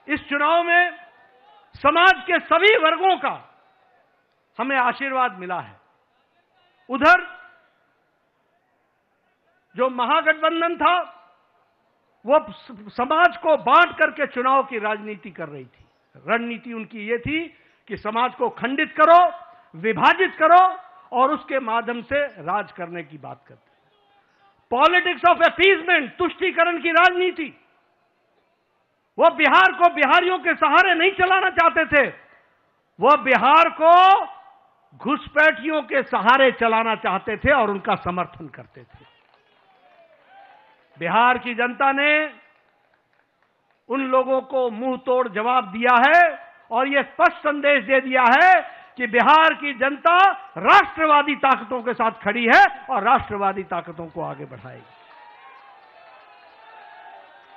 इस चुनाव में समाज के सभी वर्गों का हमें आशीर्वाद मिला है। उधर जो महागठबंधन था वो समाज को बांट करके चुनाव की राजनीति कर रही थी। रणनीति उनकी ये थी कि समाज को खंडित करो, विभाजित करो और उसके माध्यम से राज करने की बात करते। पॉलिटिक्स ऑफ अपीजमेंट, तुष्टीकरण की राजनीति। वो बिहार को बिहारियों के सहारे नहीं चलाना चाहते थे, वो बिहार को घुसपैठियों के सहारे चलाना चाहते थे और उनका समर्थन करते थे। बिहार की जनता ने उन लोगों को मुंह तोड़ जवाब दिया है और यह स्पष्ट संदेश दे दिया है कि बिहार की जनता राष्ट्रवादी ताकतों के साथ खड़ी है और राष्ट्रवादी ताकतों को आगे बढ़ाएगी।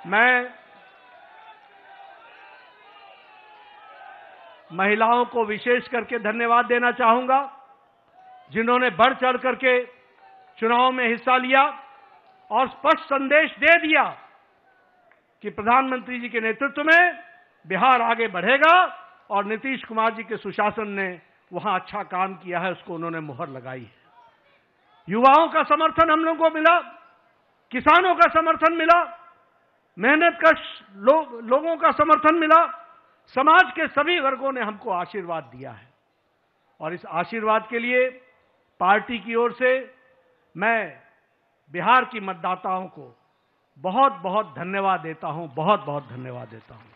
मैं महिलाओं को विशेष करके धन्यवाद देना चाहूंगा, जिन्होंने बढ़ चढ़ करके चुनाव में हिस्सा लिया और स्पष्ट संदेश दे दिया कि प्रधानमंत्री जी के नेतृत्व में बिहार आगे बढ़ेगा और नीतीश कुमार जी के सुशासन ने वहां अच्छा काम किया है, उसको उन्होंने मुहर लगाई है। युवाओं का समर्थन हम लोगों को मिला, किसानों का समर्थन मिला, मेहनत का लोगों का समर्थन मिला, समाज के सभी वर्गों ने हमको आशीर्वाद दिया है और इस आशीर्वाद के लिए पार्टी की ओर से मैं बिहार की मतदाताओं को बहुत बहुत धन्यवाद देता हूं, बहुत बहुत धन्यवाद देता हूं।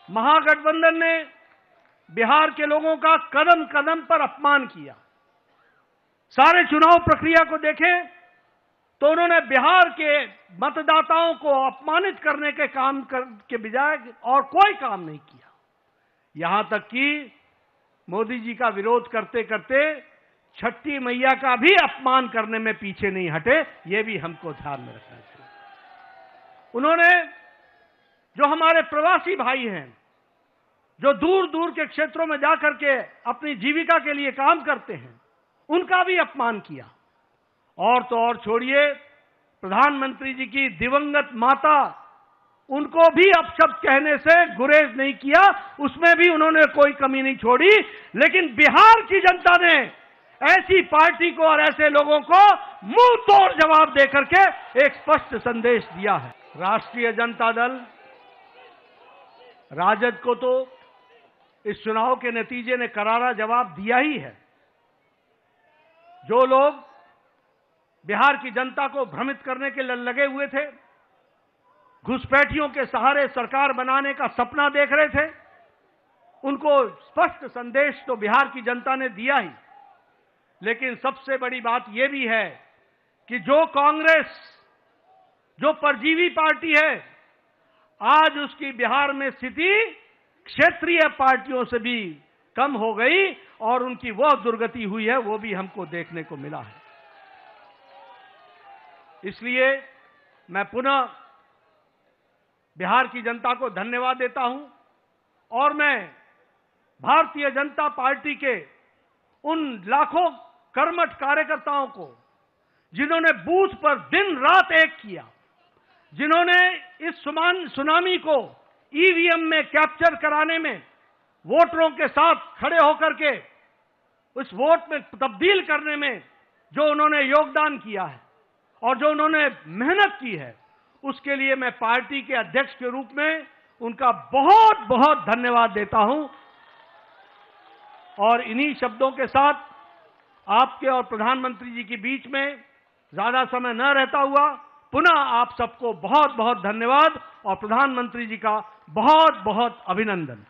महागठबंधन ने बिहार के लोगों का कदम कदम पर अपमान किया। सारे चुनाव प्रक्रिया को देखें तो उन्होंने बिहार के मतदाताओं को अपमानित करने के काम के बजाय और कोई काम नहीं किया। यहां तक कि मोदी जी का विरोध करते करते छठी मैया का भी अपमान करने में पीछे नहीं हटे, यह भी हमको ध्यान में रखना चाहिए। उन्होंने जो हमारे प्रवासी भाई हैं, जो दूर दूर के क्षेत्रों में जाकर के अपनी जीविका के लिए काम करते हैं, उनका भी अपमान किया। और तो और छोड़िए, प्रधानमंत्री जी की दिवंगत माता, उनको भी अपशब्द कहने से गुरेज नहीं किया, उसमें भी उन्होंने कोई कमी नहीं छोड़ी। लेकिन बिहार की जनता ने ऐसी पार्टी को और ऐसे लोगों को मुंह तोड़ जवाब देकर के एक स्पष्ट संदेश दिया है। राष्ट्रीय जनता दल, राजद को तो इस चुनाव के नतीजे ने करारा जवाब दिया ही है। जो लोग बिहार की जनता को भ्रमित करने के लिए लगे हुए थे, घुसपैठियों के सहारे सरकार बनाने का सपना देख रहे थे, उनको स्पष्ट संदेश तो बिहार की जनता ने दिया ही। लेकिन सबसे बड़ी बात यह भी है कि जो कांग्रेस, जो परजीवी पार्टी है, आज उसकी बिहार में स्थिति क्षेत्रीय पार्टियों से भी कम हो गई और उनकी वह दुर्गति हुई है, वो भी हमको देखने को मिला है। इसलिए मैं पुनः बिहार की जनता को धन्यवाद देता हूं और मैं भारतीय जनता पार्टी के उन लाखों कर्मठ कार्यकर्ताओं को, जिन्होंने बूथ पर दिन रात एक किया, जिन्होंने इस सुनामी को ईवीएम में कैप्चर कराने में वोटरों के साथ खड़े होकर के उस वोट में तब्दील करने में जो उन्होंने योगदान किया है और जो उन्होंने मेहनत की है, उसके लिए मैं पार्टी के अध्यक्ष के रूप में उनका बहुत बहुत धन्यवाद देता हूं। और इन्हीं शब्दों के साथ आपके और प्रधानमंत्री जी के बीच में ज्यादा समय न रहता हुआ पुनः आप सबको बहुत बहुत धन्यवाद और प्रधानमंत्री जी का बहुत बहुत अभिनंदन।